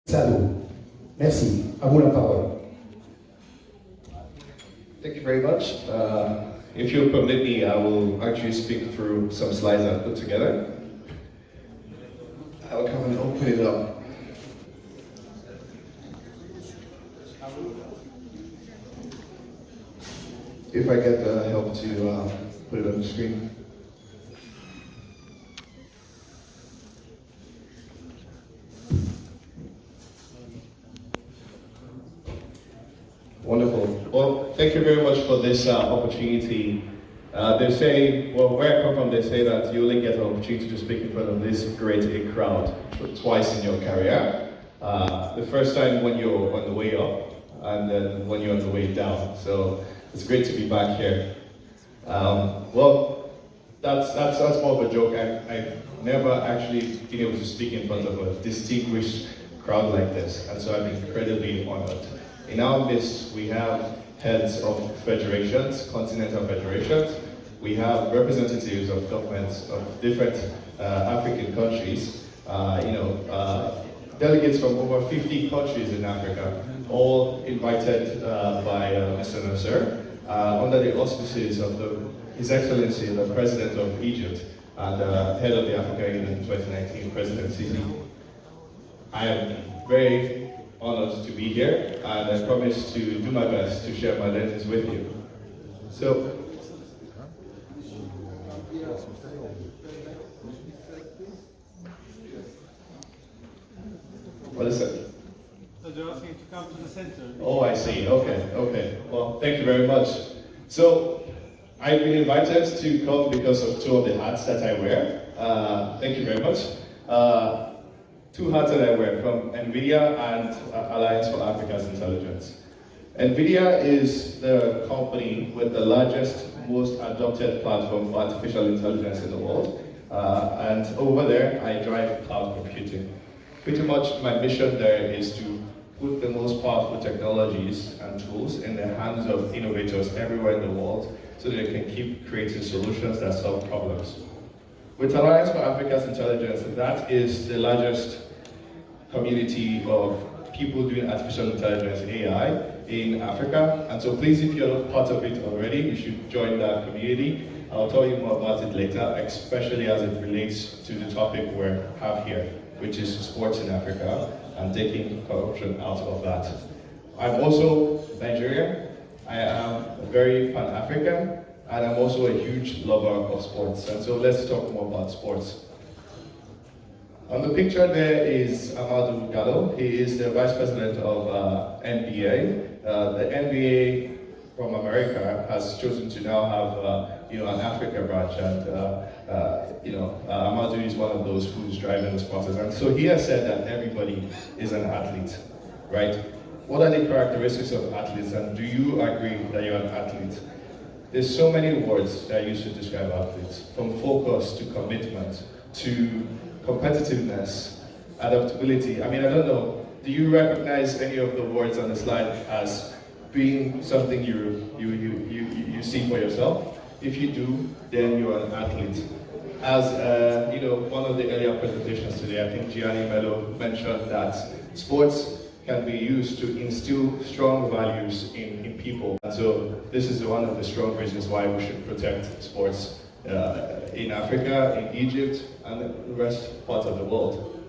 Salo. Merci. À vous la parole. Thank you very much. If you'll permit me, I will actually speak through some slides I've put together. I'll come and open it up. If I get the help to put it on the screen. Wonderful. Well, thank you very much for this opportunity. They say, well, where I come from, they say that you only get an opportunity to speak in front of this great a crowd twice in your career. The first time when you're on the way up, and then when you're on the way down. So it's great to be back here. Well, that's more of a joke. I've never actually been able to speak in front of a distinguished crowd like this, and so I'm incredibly honored. In our midst, we have heads of federations, continental federations. We have representatives of governments of different African countries. Delegates from over 50 countries in Africa, all invited by Mr. Nasser, under the auspices of His Excellency, the President of Egypt, and head of the Africa Union 2019, President Sisi. I am very honored to be here, and I promise to do my best to share my learnings with you. So, what is it? So they're asking you to come to the center. Oh, I see. Okay. Well, thank you very much. So, I've been invited to come because of two of the hats that I wear. Thank you very much. Two hats that I wear from NVIDIA and Alliance for Africa's Intelligence. NVIDIA is the company with the largest, most adopted platform for artificial intelligence in the world. And over there, I drive cloud computing. Pretty much my mission there is to put the most powerful technologies and tools in the hands of innovators everywhere in the world so that they can keep creating solutions that solve problems. With Alliance for Africa's Intelligence, that is the largest community of people doing artificial intelligence, AI, in Africa. And so please, if you're not part of it already, you should join that community. I'll tell you more about it later, especially as it relates to the topic we have here, which is sports in Africa and taking corruption out of that. I'm also Nigerian. I am very Pan-African, and I'm also a huge lover of sports. And so let's talk more about sports. On the picture there is Amadou Gallo. He is the Vice President of NBA. The NBA from America has chosen to now have an Africa branch, and Amadou is one of those who's driving this process. And so he has said that everybody is an athlete, right? What are the characteristics of athletes, and do you agree that you're an athlete? There's so many words that are used to describe athletes, from focus to commitment to competitiveness, adaptability. I mean, I don't know, do you recognize any of the words on the slide as being something you see for yourself? If you do, then you're an athlete. As one of the earlier presentations today, I think Gianni Mello mentioned that sports can be used to instill strong values in people. And so this is one of the strong reasons why we should protect sports in Africa, in Egypt, and the rest parts of the world.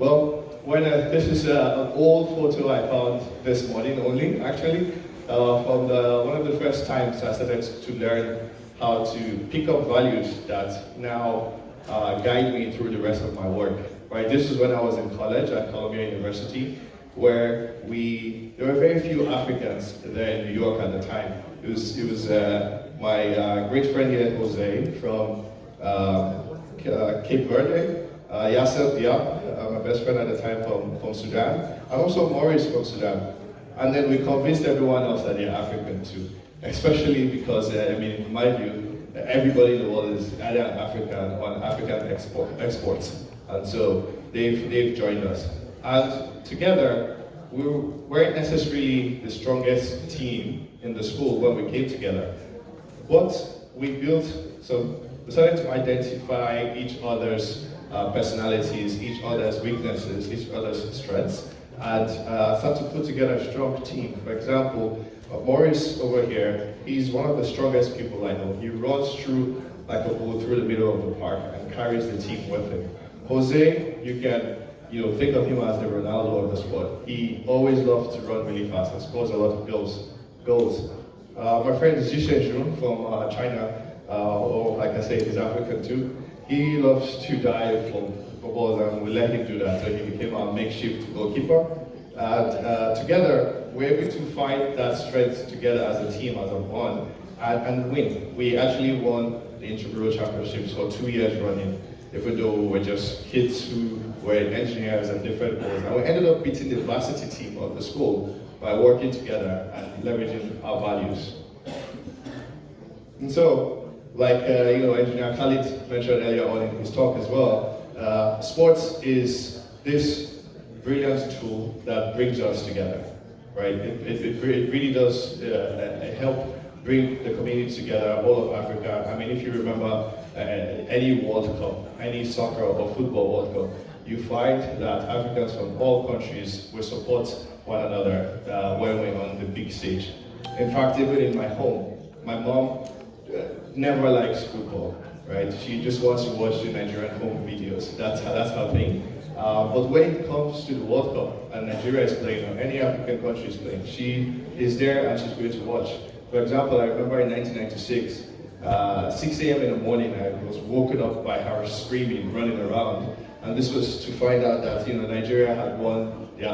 Well, this is an old photo I found this morning only, actually, from one of the first times I started to learn how to pick up values that now guide me through the rest of my work. Right, this is when I was in college at Columbia University, where there were very few Africans there in New York at the time. It was my great friend here, Jose, from Cape Verde, Yasser Diab, my best friend at the time from Sudan, and also Maurice from Sudan. And then we convinced everyone else that they're African too, especially because, in my view, everybody in the world is either an African or an African exports. And so they've joined us. And together, we weren't necessarily the strongest team in the school when we came together. But we built some we started to identify each other's personalities, each other's weaknesses, each other's strengths, and start to put together a strong team. For example, Maurice over here, he's one of the strongest people I know. He runs through like a bull through the middle of the park and carries the team with him. Jose, you can think of him as the Ronaldo of the sport. He always loves to run really fast and scores a lot of goals. My friend Zhishen Jun from China, or like I say, he's African too. He loves to dive for balls, and we let him do that. So he became our makeshift goalkeeper. And together, we're able to find that strength together as a team, as a bond, and win. We actually won the Intramural Championships for 2 years running, even though we were just kids who were engineers and different roles. And we ended up beating the varsity team of the school by working together and leveraging our values. And so, like Engineer Khalid mentioned earlier on in his talk as well, sports is this brilliant tool that brings us together, right? It really does help bring the community together, all of Africa. I mean, if you remember any World Cup, any soccer or football World Cup, you find that Africans from all countries will support one another when we're on the big stage. In fact, even in my home, my mom never likes football, right? She just wants to watch the Nigerian home videos. That's her thing. But when it comes to the World Cup and Nigeria is playing, or any African country is playing, she is there and she's going to watch. For example, I remember in 1996, 6 a.m. in the morning, I was woken up by her screaming, running around. And this was to find out that Nigeria had won the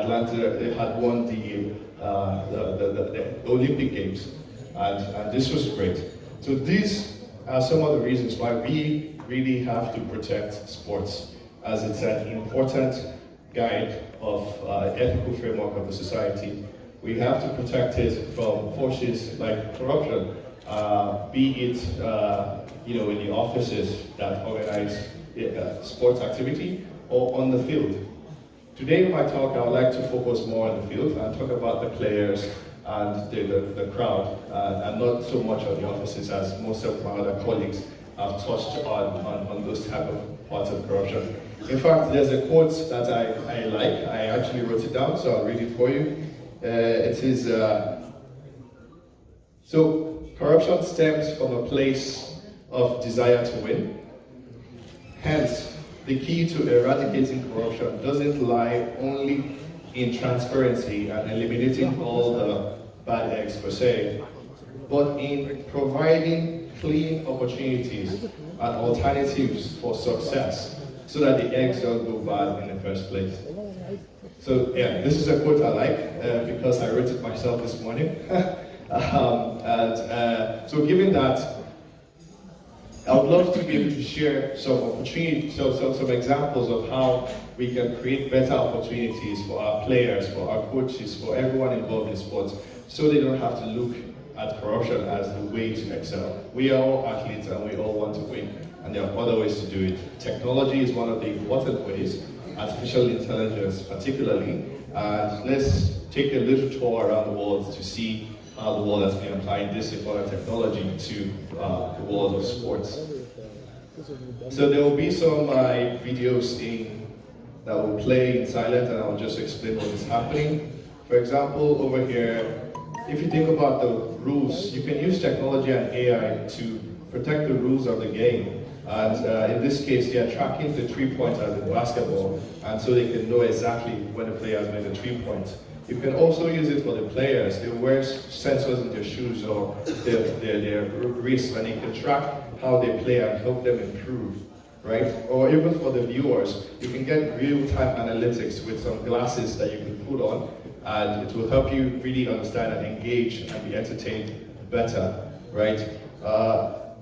Olympic Games, and this was great. So these are some of the reasons why we really have to protect sports, as it's an important guide of ethical framework of the society. We have to protect it from forces like corruption, be it in the offices that organize sports activity or on the field. Today in my talk, I would like to focus more on the field and talk about the players and the crowd, and not so much on the offices as most of my other colleagues have touched on those type of parts of corruption. In fact, there's a quote that I like. I actually wrote it down, so I'll read it for you. It is, so corruption stems from a place of desire to win. Hence, the key to eradicating corruption doesn't lie only in transparency and eliminating all the bad eggs per se, but in providing clean opportunities and alternatives for success so that the eggs don't go bad in the first place. So yeah, this is a quote I like because I wrote it myself this morning. So given that, I would love to be able to share some opportunities, some examples of how we can create better opportunities for our players, for our coaches, for everyone involved in sports, so they don't have to look at corruption as the way to excel. We are all athletes and we all want to win, and there are other ways to do it. Technology is one of the important ways, artificial intelligence particularly, and let's take a little tour around the world to see how the world has been applying this important technology to the world of sports. So there will be some videos that will play in silent, and I'll just explain what is happening. For example, over here, if you think about the rules, you can use technology and AI to protect the rules of the game. And in this case, they are tracking the 3-pointers in basketball, and so they can know exactly when the player has made the 3 points. You can also use it for the players. They wear sensors in their shoes or their wrists, and you can track how they play and help them improve, right? Or even for the viewers, you can get real-time analytics with some glasses that you can put on, and it will help you really understand and engage and be entertained better, right?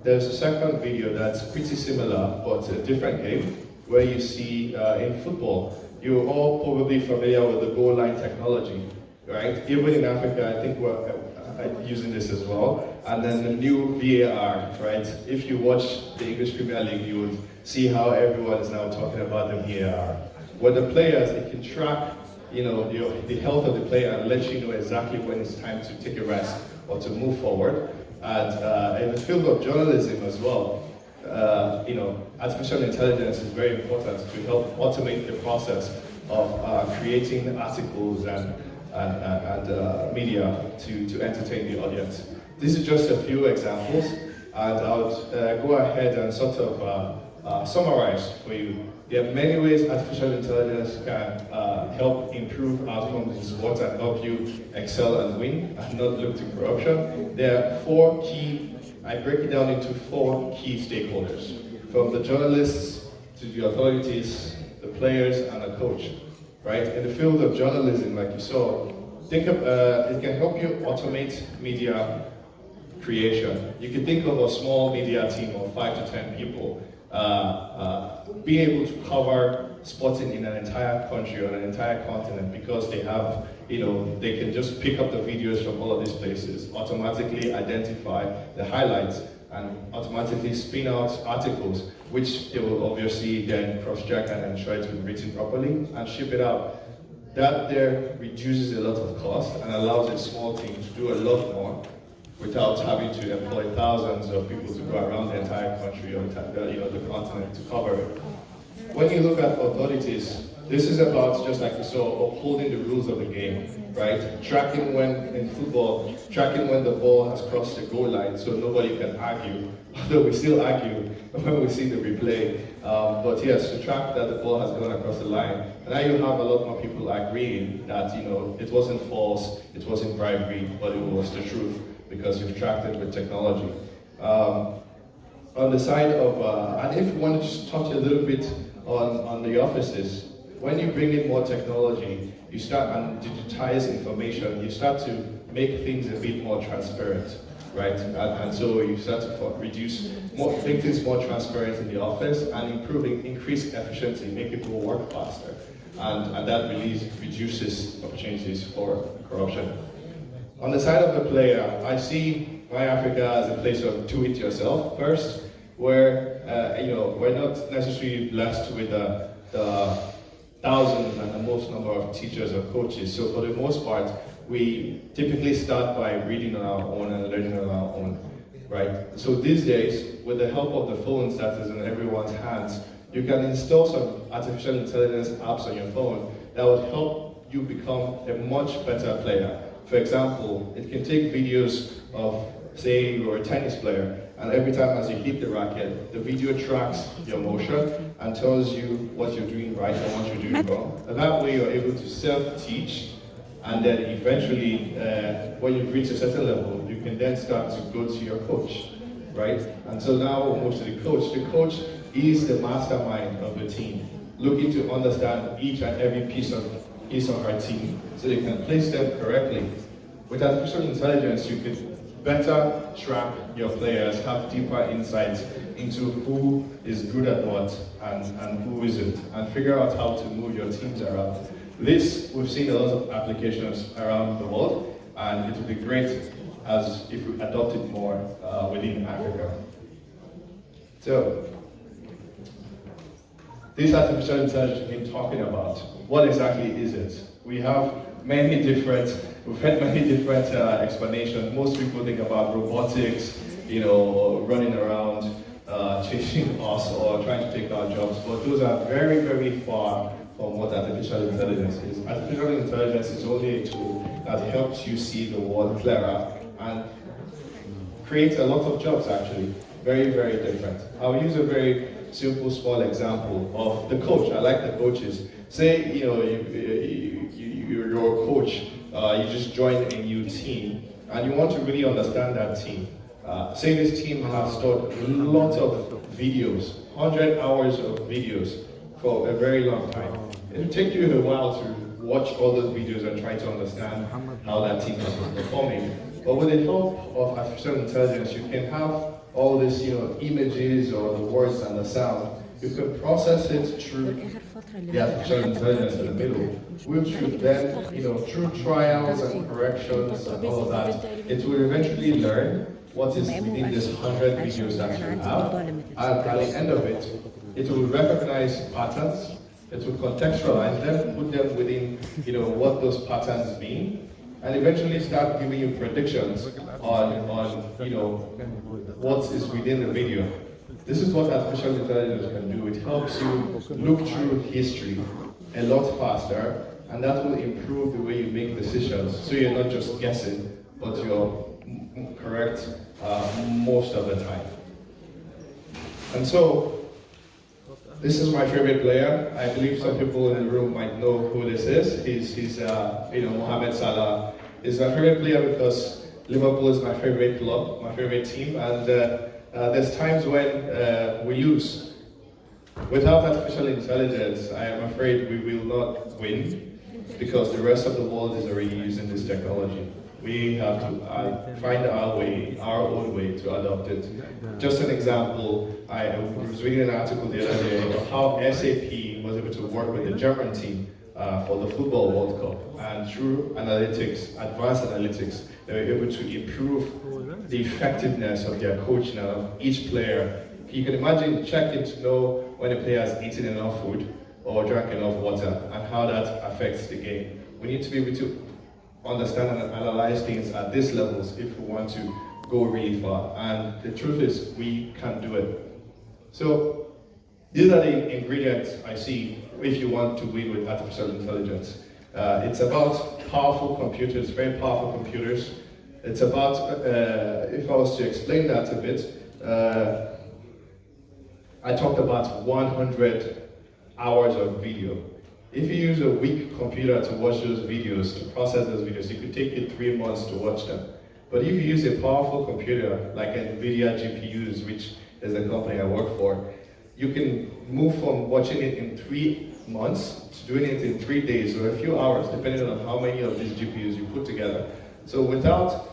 There's a second video that's pretty similar, but a different game, where you see in football, you're all probably familiar with the goal line technology, right? Even in Africa, I think we're using this as well. And then the new VAR, right? If you watch the English Premier League, you would see how everyone is now talking about the VAR. With the players, it can track, the health of the player and let you know exactly when it's time to take a rest or to move forward. And in the field of journalism as well, artificial intelligence is very important to help automate the process of creating articles and media to entertain the audience. These are just a few examples, and I would go ahead and sort of summarize for you. There are many ways artificial intelligence can help improve outcomes in sports and help you excel and win and not look to corruption. There are I break it down into 4 key stakeholders, from the journalists to the authorities, the players, and the coach. Right? In the field of journalism, like you saw, it can help you automate media creation. You can think of a small media team of 5 to 10 people being able to cover sporting in an entire country or an entire continent because they have, they can just pick up the videos from all of these places, automatically identify the highlights, and automatically spin out articles, which they will obviously then cross-check and ensure it's been written properly and ship it out. That there reduces a lot of cost and allows a small team to do a lot more without having to employ thousands of people to go around the entire country or the continent to cover it. When you look at authorities, this is about, just like we saw, upholding the rules of the game, right? Tracking in football, tracking when the ball has crossed the goal line so nobody can argue, although we still argue when we see the replay. But yes, to track that the ball has gone across the line. And now you have a lot more people agreeing that, it wasn't false, it wasn't bribery, but it was the truth, because you've tracked it with technology. On the side of, and if you want to just touch a little bit on the offices, when you bring in more technology, you start and digitize information, you start to make things a bit more transparent, right? And so you start to make things more transparent in the office and increase efficiency, make people work faster. And that really reduces opportunities for corruption. On the side of the player, I see MyAfrica as a place of do-it-yourself first, where we're not necessarily blessed with the thousands and the most number of teachers or coaches. So for the most part, we typically start by reading on our own and learning on our own, right? So these days, with the help of the phones that is in everyone's hands, you can install some artificial intelligence apps on your phone that would help you become a much better player. For example, it can take videos of, say, you're a tennis player, and every time as you hit the racket, the video tracks your motion and tells you what you're doing right and what you're doing wrong. And that way you're able to self-teach, and then eventually, when you've reached a certain level, you can then start to go to your coach, right? And so now we'll move to the coach. The coach is the mastermind of the team, looking to understand each and every piece of his or her team so they can place them correctly. With artificial intelligence, you can better track your players, have deeper insights into who is good at what and who isn't, and figure out how to move your teams around. This, we've seen a lot of applications around the world, and it would be great as if we adopt it more within Africa. So, this artificial intelligence we've been talking about, what exactly is it? We've had many different explanations. Most people think about robotics, running around, chasing us or trying to take our jobs, but those are very, very far from what artificial intelligence is. Artificial intelligence is only a tool that helps you see the world clearer and create a lot of jobs, actually. Very, very different. I'll use a very simple, small example of the coach. I like the coaches. Say, you're a coach, you just joined a new team, and you want to really understand that team. Say this team has stored a lot of videos, 100 hours of videos for a very long time. It'll take you a while to watch all those videos and try to understand how that team is performing. But with the help of artificial intelligence, you can have all these, images or the words and the sound. You can process it through the artificial intelligence in the middle, which would then, through trials and corrections and all of that, it will eventually learn what is within this 100 videos that you have. And at the end of it, it will recognize patterns, it will contextualize them, put them within, what those patterns mean, and eventually start giving you predictions on what is within the video. This is what artificial intelligence can do. It helps you look through history a lot faster, and that will improve the way you make decisions. So you're not just guessing, but you're correct most of the time. And so, this is my favorite player. I believe some people in the room might know who this is. He's Mohamed Salah. He's my favorite player because Liverpool is my favorite club, my favorite team, and there's times when we lose. Without artificial intelligence, I am afraid we will not win because the rest of the world is already using this technology. We have to find our way, our own way to adopt it. Just an example, I was reading an article the other day of how SAP was able to work with the German team for the Football World Cup. And through analytics, advanced analytics, they were able to improve the effectiveness of their coaching of each player. You can imagine checking to know when a player has eaten enough food or drank enough water and how that affects the game. We need to be able to understand and analyze things at these levels if we want to go really far. And the truth is, we can do it. So these are the ingredients I see if you want to win with artificial intelligence. It's about powerful computers, very powerful computers. It's about, if I was to explain that a bit, I talked about 100 hours of video. If you use a weak computer to watch those videos, to process those videos, it could take you 3 months to watch them. But if you use a powerful computer, like NVIDIA GPUs, which is the company I work for, you can move from watching it in 3 months to doing it in 3 days or a few hours, depending on how many of these GPUs you put together. So without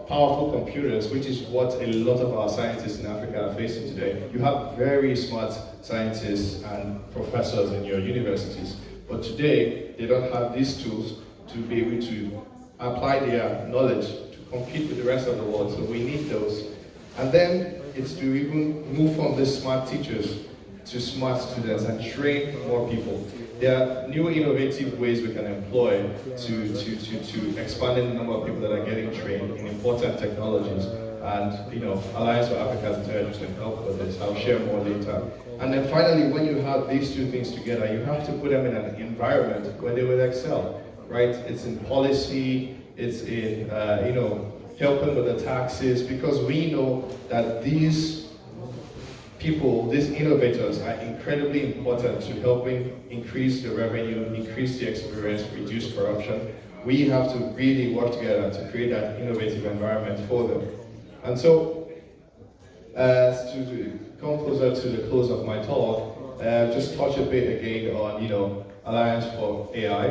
powerful computers, which is what a lot of our scientists in Africa are facing today. You have very smart scientists and professors in your universities, but today they don't have these tools to be able to apply their knowledge to compete with the rest of the world, so we need those. And then it's to even move from these smart teachers to smart students and train more people. There are new innovative ways we can employ to expanding the number of people that are getting trained in important technologies. And Alliance for Africa's Intelligence can help with this. I'll share more later. And then finally, when you have these two things together, you have to put them in an environment where they will excel, right? It's in policy, it's in helping with the taxes, because we know that these people, these innovators, are incredibly important to helping increase the revenue, increase the experience, reduce corruption. We have to really work together to create that innovative environment for them. And so, to come closer to the close of my talk, just touch a bit again on Alliance for AI.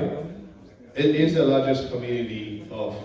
It is the largest community of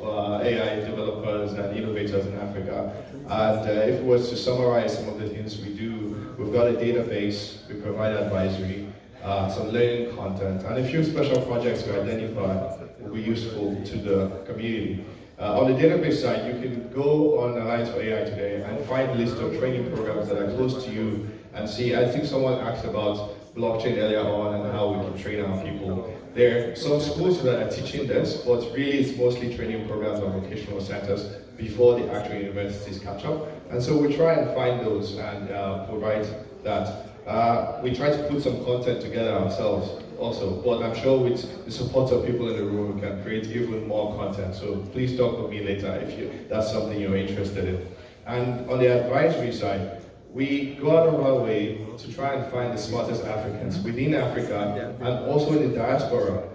AI developers and innovators in Africa. And if we was to summarize some of the things we do, we've got a database, we provide advisory, some learning content, and a few special projects we identify will be useful to the community. On the database side, you can go on Alliance for AI today and find a list of training programs that are close to you and see. I think someone asked about blockchain earlier on and how we can train our people. There are some schools that are teaching this, but really it's mostly training programs or vocational centers before the actual universities catch up. And so we try and find those and provide that. We try to put some content together ourselves also, but I'm sure with the support of people in the room, we can create even more content. So please talk with me later if that's something you're interested in. And on the advisory side, we go out of our way to try and find the smartest Africans within Africa and also in the diaspora.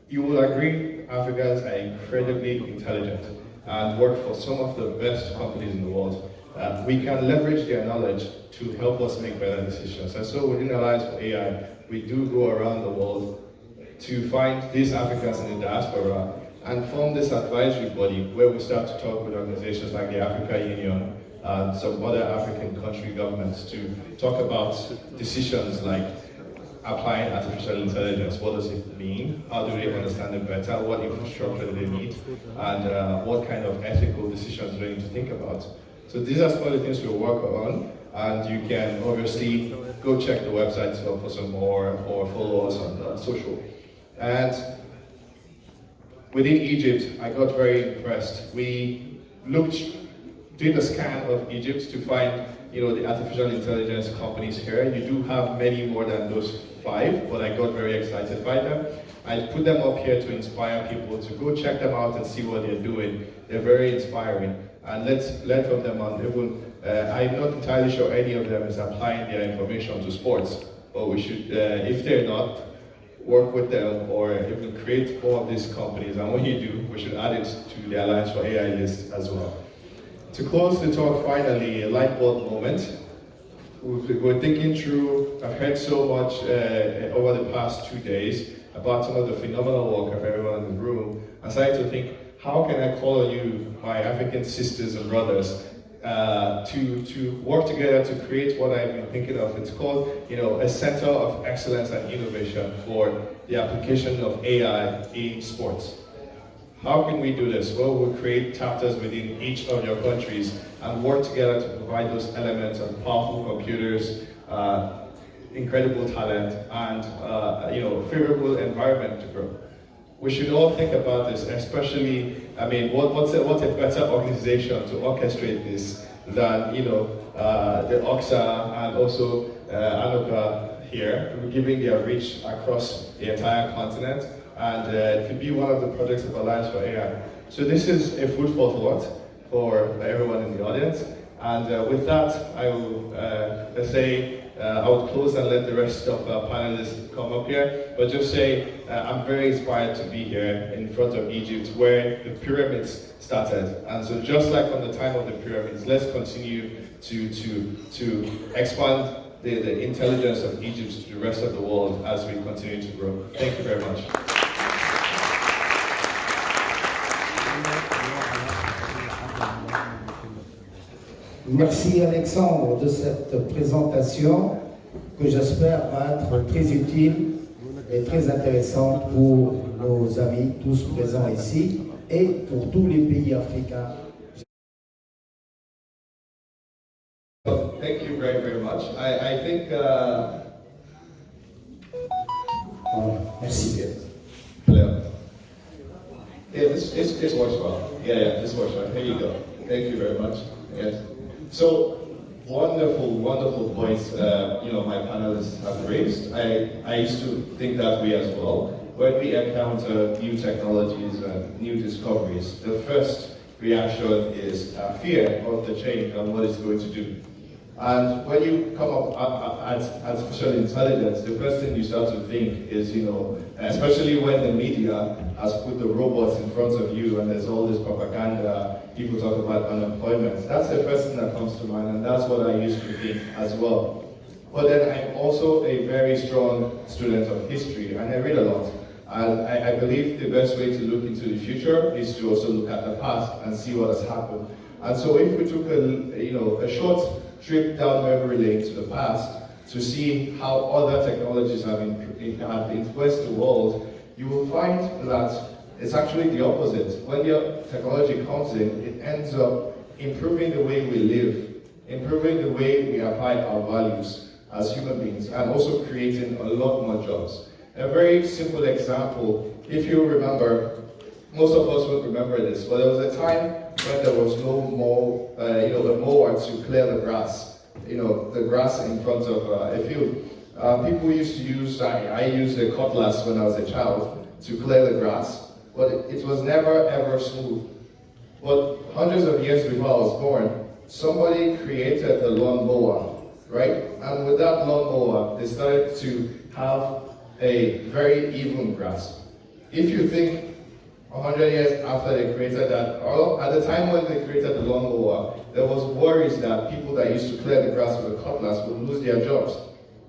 You will agree Africans are incredibly intelligent and work for some of the best companies in the world. We can leverage their knowledge to help us make better decisions. And so within Alliance for AI, we do go around the world to find these Africans in the diaspora and form this advisory body where we start to talk with organizations like the Africa Union and some other African country governments to talk about decisions like applying artificial intelligence. What does it mean? How do they understand it better? What infrastructure do they need? And what kind of ethical decisions do they need to think about? So these are some of the things we work on, and you can obviously go check the website for some more or follow us on social. And within Egypt, I got very impressed. We did a scan of Egypt to find the artificial intelligence companies here. You do have many more than those 5, but I got very excited by them. I put them up here to inspire people to go check them out and see what they're doing. They're very inspiring, and let's learn from them. And even I'm not entirely sure any of them is applying their information to sports, but we should, if they're not, work with them or even create more of these companies. And when you do, we should add it to the Alliance for AI list as well. To close the talk, finally, a light bulb moment. We're thinking through, I've heard so much over the past 2 days about some of the phenomenal work of everyone in the room. I started to think, how can I call on you, my African sisters and brothers, to work together to create what I've been thinking of. It's called, a Center of Excellence and Innovation for the application of AI in sports. How can we do this? Well, we'll create chapters within each of your countries and work together to provide those elements of powerful computers, incredible talent, and favorable environment to grow. We should all think about this, especially, what's a better organization to orchestrate this than, the OXA and also ANOCA here, giving their reach across the entire continent, and it could be one of the projects of Alliance for AI. So this is a food for thought for everyone in the audience, and with that, I will I would close and let the rest of our panelists come up here, but just say I'm very inspired to be here in front of Egypt where the pyramids started. And so just like from the time of the pyramids, let's continue to expand the intelligence of Egypt to the rest of the world as we continue to grow. Thank you very much. Merci Alexandre de cette présentation que j'espère va être très utile et très intéressante pour nos amis tous présents ici et pour tous les pays africains. Thank you very, very much. I think... Merci bien. Hello. Yeah, this works well. Yeah, this works well. Here you go. Thank you very much. Yes. So, wonderful points, my panelists have raised. I used to think that way as well. When we encounter new technologies and new discoveries, the first reaction is fear of the change and what it's going to do. And when you come up at artificial intelligence, the first thing you start to think is, especially when the media has put the robots in front of you and there's all this propaganda, people talk about unemployment. That's the first thing that comes to mind, and that's what I used to think as well. But then I'm also a very strong student of history, and I read a lot. And I believe the best way to look into the future is to also look at the past and see what has happened. And so if we took a short trip down memory lane to the past to see how other technologies have influenced the world, you will find that it's actually the opposite. When the technology comes in, it ends up improving the way we live, improving the way we apply our values as human beings, and also creating a lot more jobs. A very simple example, if you remember, most of us would remember this, but there was a time when there was no more, a mower to clear the grass, the grass in front of a field. People used to use, I used a cutlass when I was a child to clear the grass, but it was never ever smooth. But hundreds of years before I was born, somebody created the lawnmower, right? And with that lawnmower, they started to have a very even grass. If you think 100 years after they created that, or at the time when they created the lawnmower, there was worries that people that used to clear the grass with a cutlass would lose their jobs.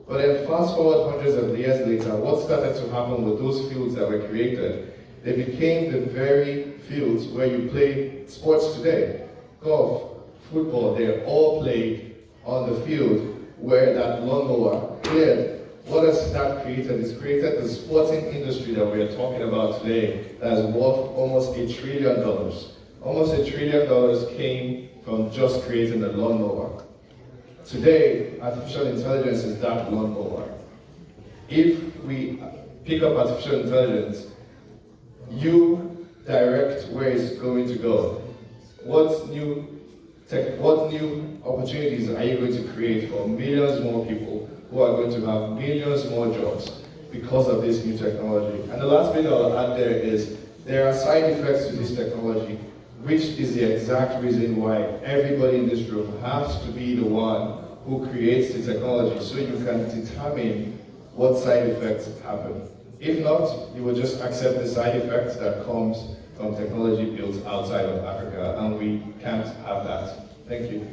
But then fast forward hundreds of years later, what started to happen with those fields that were created? They became the very fields where you play sports today. Golf, football, they're all played on the field where that lawnmower cleared. What has that created? It's created the sporting industry that we are talking about today that is worth almost $1 trillion. Almost $1 trillion came from just creating the lawnmower. Today, artificial intelligence is that lawnmower. If we pick up artificial intelligence, you direct where it's going to go. What new opportunities are you going to create for millions more people who are going to have millions more jobs because of this new technology? And the last bit I'll add there is there are side effects to this technology, which is the exact reason why everybody in this room has to be the one who creates the technology so you can determine what side effects happen. If not, you will just accept the side effects that comes from technology built outside of Africa, and we can't have that. Thank you.